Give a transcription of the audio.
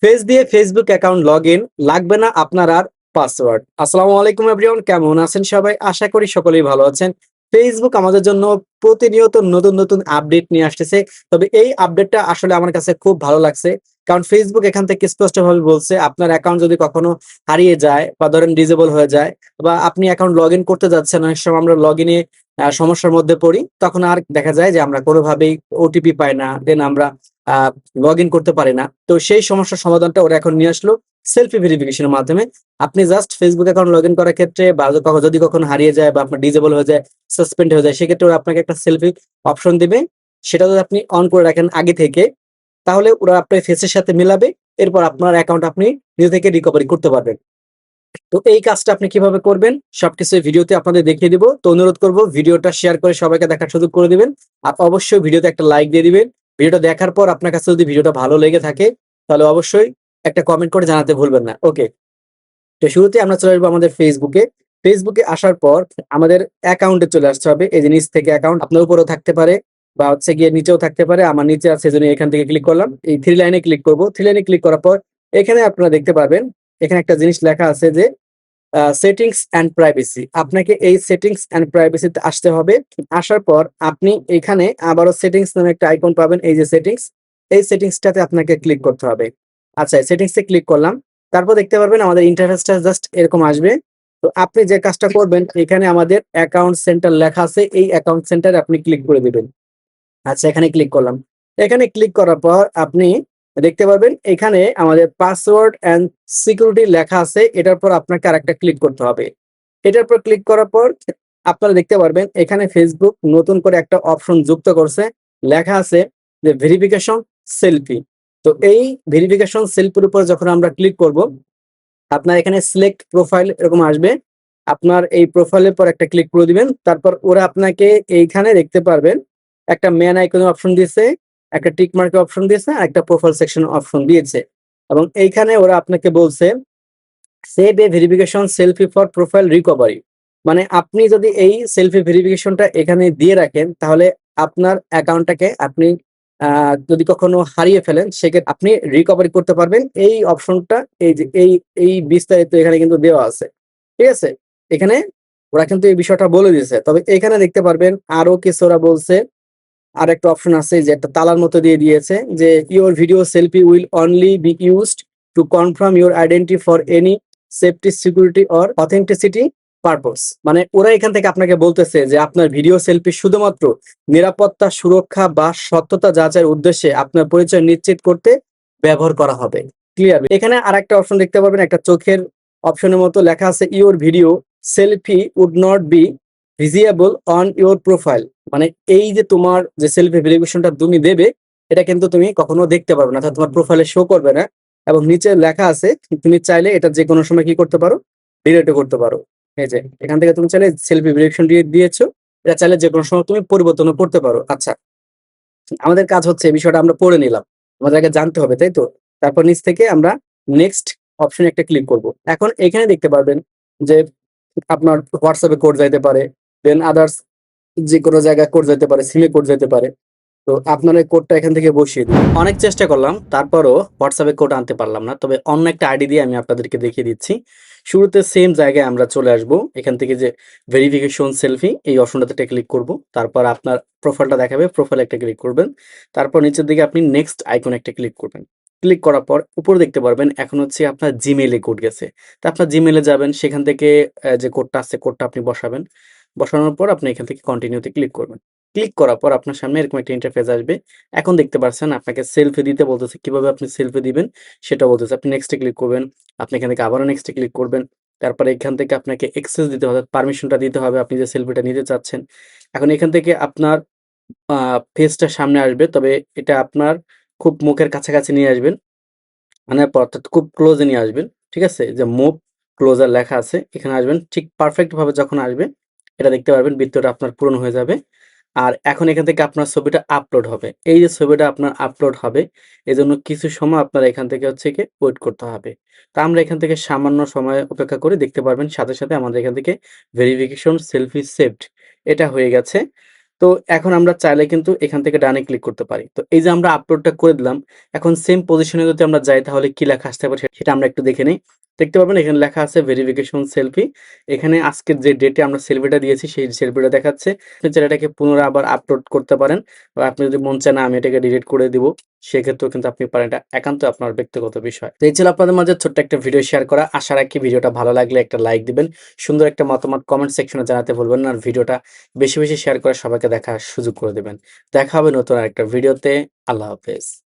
Face দিয়ে Facebook account log in লাগবে না আপনার আর পাসওয়ার্ড। আসসালামু আলাইকুম এভরিওয়ান, কেমন আছেন সবাই? আশা করি সকলেই ভালো আছেন। ফেসবুক আমাদের জন্য প্রতিনিয়ত নতুন নতুন আপডেট নিয়ে আসতেছে। তবে এই আপডেটটা আসলে আমার কাছে খুব ভালো লাগছে। কারণ ফেসবুক এখান থেকে স্পষ্টভাবে বলছে আপনার অ্যাকাউন্ট যদি কখনো হারিয়ে যায় বা ধরেন ডিজেবল হয়ে যায় বা আপনি অ্যাকাউন্ট লগ ইন করতে যাচ্ছেন, অনেক সময় আমরা লগ ইনে সমস্যার মধ্যে পড়ি, তখন আর দেখা যায় যে আমরা কোনোভাবেই ওটিপি পাই না, দেন আমরা লগ ইন করতে পারি না। তো সেই সমস্যার সমাধানটা ওরা এখন নিয়ে আসলো সেলফি ভেরিফিকেশনের মাধ্যমে। আপনি just Facebook account log in করার ক্ষেত্রে বা যদি কখনো হারিয়ে যায় বা আপনার ডিজেবল হয়ে যায়, সাসপেন্ড হয়ে যায়, সেক্ষেত্রে ওরা আপনাকে একটা সেলফি অপশন দিবে। সেটা যদি আপনি অন করে রাখেন আগে থেকে, তাহলে ওরা আপনার ফেসের সাথে মিলাবে। এরপর আপনার অ্যাকাউন্ট আপনি নিজে থেকে রিকভারি করতে পারবেন। তো এই কাজটা আপনি কিভাবে করবেন সবকিছু এই ভিডিওতে আপনাদের দেখিয়ে দিব। তো অনুরোধ করব ভিডিওটা শেয়ার করে সবাইকে দেখার সুযোগ করে দিবেন। আর অবশ্যই ভিডিওতে একটা লাইক দিয়ে দিবেন। ভিডিওটা দেখার পর আপনার কাছে যদি ভিডিওটা ভালো লেগে থাকে, তাহলে অবশ্যই একটা কমেন্ট করে জানাতে ভুলবেন না। ওকে, তো শুরুতে আমরা চলে আসবো আমাদের ফেসবুকে। ফেসবুকে আসার পর আমাদের অ্যাকাউন্টে চলে আসতে হবে। এই যে নিচ থেকে অ্যাকাউন্ট আপনার উপরেও থাকতে পারে বা হচ্ছে গিয়ে নিচেও থাকতে পারে। আমার নিচে আছে, সেজন্য এখান থেকে ক্লিক করলাম। এই থ্রি লাইনে ক্লিক করব। থ্রি লাইনে ক্লিক করার পর এখানে আপনারা দেখতে পারবেন, এখানে একটা জিনিস লেখা আছে যে সেটিংস অ্যান্ড প্রাইভেসি। আপনাকে এই সেটিংস অ্যান্ড প্রাইভেসিতে আসতে হবে। আসার পর আপনি এখানে আবারও সেটিংস নামে একটা আইকন পাবেন, এই যে সেটিংস, এই সেটিংসটাতে আপনাকে ক্লিক করতে হবে। আচ্ছা, সেটিংসে ক্লিক করলাম। তারপর দেখতে পারবেন আমাদের ইন্টারফেসটা জাস্ট এরকম আসবে। তো আপনি যে কাজটা করবেন, এখানে আমাদের অ্যাকাউন্ট সেন্টার লেখা আছে, এই অ্যাকাউন্ট সেন্টারে আপনি ক্লিক করে দিবেন। আচ্ছা, এখানে ক্লিক করলাম। এখানে ক্লিক করার পর আপনি দেখতে পারবেন এখানে আমাদের পাসওয়ার্ড অ্যান্ড সিকিউরিটি লেখা আছে। এটার পর আপনাকে আরেকটা ক্লিক করতে হবে। এটার পর ক্লিক করার পর আপনারা দেখতে পারবেন এখানে ফেসবুক নতুন করে একটা অপশন যুক্ত করছে। লেখা আছে যে ভেরিফিকেশন সেলফি। তো এই ভেরিফিকেশন সেলফির উপর যখন আমরা ক্লিক করব, আপনার এখানে সিলেক্ট প্রোফাইল এরকম আসবে। আপনার এই প্রোফাইলের পর একটা ক্লিক করে দিবেন। তারপর ওরা আপনাকে এইখানে দেখতে পারবেন একটা ম্যান আইকনের অপশন দিয়েছে, একটা টিক মার্কের অপশন দিয়েছে, আর একটা প্রোফাইল সেকশন অপশন দিয়েছে। এবং এইখানে ওরা আপনাকে বলছে save A verification selfie for profile recovery. মানে আপনি যদি এই সেলফি ভেরিফিকেশনটা এখানে দিয়ে রাখেন, তাহলে আপনার অ্যাকাউন্টটাকে আপনি যদি কখনো হারিয়ে ফেলেন, সেক্ষেত্রে আপনি রিকভারি করতে পারবেন। এই অপশনটা, এই যে এই বিস্তারিত এখানে কিন্তু দেওয়া আছে। ঠিক আছে? এখানে ওরা কিন্তু এই বিষয়টা বলে দিয়েছে। তবে এখানে দেখতে পারবেন আরো কিছু ওরা বলছে। আরেকটা অপশন আছে যে একটা তালার মতো দিয়ে দিয়েছে যে your video selfie will only be used to confirm your identity for any safety security or authenticity purpose. মানে ওরা এখান থেকে আপনাকে বলতেছে যে আপনার ভিডিও সেলফি শুধুমাত্র নিরাপত্তা, সুরক্ষা বা সত্যতা যাচাইয়ের উদ্দেশ্যে আপনার পরিচয় নিশ্চিত করতে ব্যবহার করা হবে। ক্লিয়ার? এখানে আরেকটা অপশন দেখতে পাবেন, একটা চোখের অপশনের মতো লেখা আছে your video selfie would not be visible on your profile. মানে এই যে তোমার যে সেলফি ভেরিফিকেশনটা তুমি দেবে, এটা কিন্তু তুমি কখনো দেখতে পারবে না, অর্থাৎ তোমার প্রোফাইলে শো করবে না। এবং নিচে লেখা আছে তুমি চাইলে এটা যে কোনো সময় কি করতে পারো, ডিলিটও করতে পারো। এই যে এখান থেকে তুমি চাইলে সেলফি ভেরিফিকেশন দিয়ে দিয়েছো, এটা চাইলে যে কোনো সময় তুমি পরিবর্তনও করতে পারো। আচ্ছা, আমাদের কাজ হচ্ছে এই বিষয়টা আমরা পড়ে নিলাম, আমাদের আগে জানতে হবে, তাই তো? তারপর নিচ থেকে আমরা নেক্সট অপশনে একটা ক্লিক করব। এখন এখানে দেখতে পারবেন যে আপনার হোয়াটসঅ্যাপে কোড যাইতে পারে, দেন আদার্স যে কোনো জায়গায় কোড যেতে পারে, সিমে কোড যেতে পারে। তো আপনার এই কোডটা এখান থেকে বসিয়ে দিন। অনেক চেষ্টা করলাম, তারপরও হোয়াটসঅ্যাপে কোড আনতে পারলাম না। তবে অন্য একটা আইডি দিয়ে আমি আপনাদেরকে দেখিয়ে দিচ্ছি। শুরুতে সেম জায়গায় আমরা চলে আসব। এখান থেকে যে ভেরিফিকেশন সেলফি, এই অপশনটাতে ক্লিক করব। তারপর আপনার প্রোফাইলটা দেখাবে, প্রোফাইলে একটা ক্লিক করবেন। তারপর নিচের দিকে আপনি নেক্সট আইকনে একটা ক্লিক করবেন। ক্লিক করার পর উপরে দেখতে পারবেন এখন হচ্ছে আপনার জিমেইলে কোড গেছে। তো আপনার জিমেইলে যাবেন, সেখান থেকে যে কোডটা আছে কোডটা আপনি বসাবেন। বসানোর পর আপনি এখান থেকে কন্টিনিউতে ক্লিক করবেন। ক্লিক করার পর আপনার সামনে এরকম একটা ইন্টারফেস আসবে। এখন দেখতে পাচ্ছেন আপনাকে সেলফি দিতে বলতেছে। কিভাবে আপনি সেলফি দিবেন সেটা বলতেছে। আপনি নেক্সট এ ক্লিক করবেন। আপনি এখান থেকে আবারও নেক্সট এ ক্লিক করবেন। তারপরে এখান থেকে আপনাকে অ্যাক্সেস দিতে হবে, পারমিশনটা দিতে হবে আপনি যে সেলফিটা নিতে চাচ্ছেন। এখন এখান থেকে আপনার আ ফেসটা সামনে আসবে। তবে এটা আপনার খুব মুখের কাছাকাছি নিয়ে আসবেন। আনার পর অর্থাৎ খুব ক্লোজ এ নিয়ে আসবেন। ঠিক আছে? যে মুভ ক্লোজার লেখা আছে, এখানে আসবেন। ঠিক পারফেক্ট ভাবে যখন আসবে, এটা দেখতে পারবেন বৃত্তটা আপনার পূরণ হয়ে যাবে। আর এখন এখান থেকে আপনার ছবিটা আপলোড হবে। এই যে ছবিটা আপনার আপলোড হবে, এজন্য কিছু সময় আপনার এখান থেকে হচ্ছে গিয়ে ওয়েট করতে হবে। তো আমরা এখান থেকে সামান্য সময় অপেক্ষা করে দেখতে পারবেন সাথে, সাথে আমাদের এখান থেকে ভেরিফিকেশন সেলফি সেভড এটা হয়ে গেছে। তো এখন আমরা চাইলে কিন্তু এখান থেকে ডানে ক্লিক করতে পারি। তো এই যে আমরা আপলোডটা করে দিলাম, এখন সেম পজিশনে যদি আমরা যাই তাহলে কি লেখা আসতে পারে সেটা আমরা একটু দেখে নেই। দেখতে পাবেন এখানে লেখা আছে ভেরিফিকেশন সেলফি। এখানে আজকের যে ডেটে আমরা সেলফিটা দিয়েছি সেই সেলফিটা দেখাচ্ছে। আপনি চাইলে এটাকে পুনরায় আবার আপলোড করতে পারেন বা আপনি যদি মন চায় না আমি এটাকে ডিলিট করে দিব, সেক্ষেত্রেও কিন্তু আপনি পারেন। এটা একান্ত আপনার ব্যক্তিগত বিষয়। তো এই ছিল আপনাদের মাঝে ছোট্ট একটা ভিডিও শেয়ার করা। আশা রাখি ভিডিওটা ভালো লাগলে একটা লাইক দিবেন। সুন্দর একটা মতামত কমেন্ট সেকশনে জানাতে ভুলবেন না। আর ভিডিওটা বেশি বেশি শেয়ার করে সবাইকে দেখার সুযোগ করে দেবেন। দেখা হবে নতুন আরেকটা ভিডিওতে। আল্লাহ হাফেজ।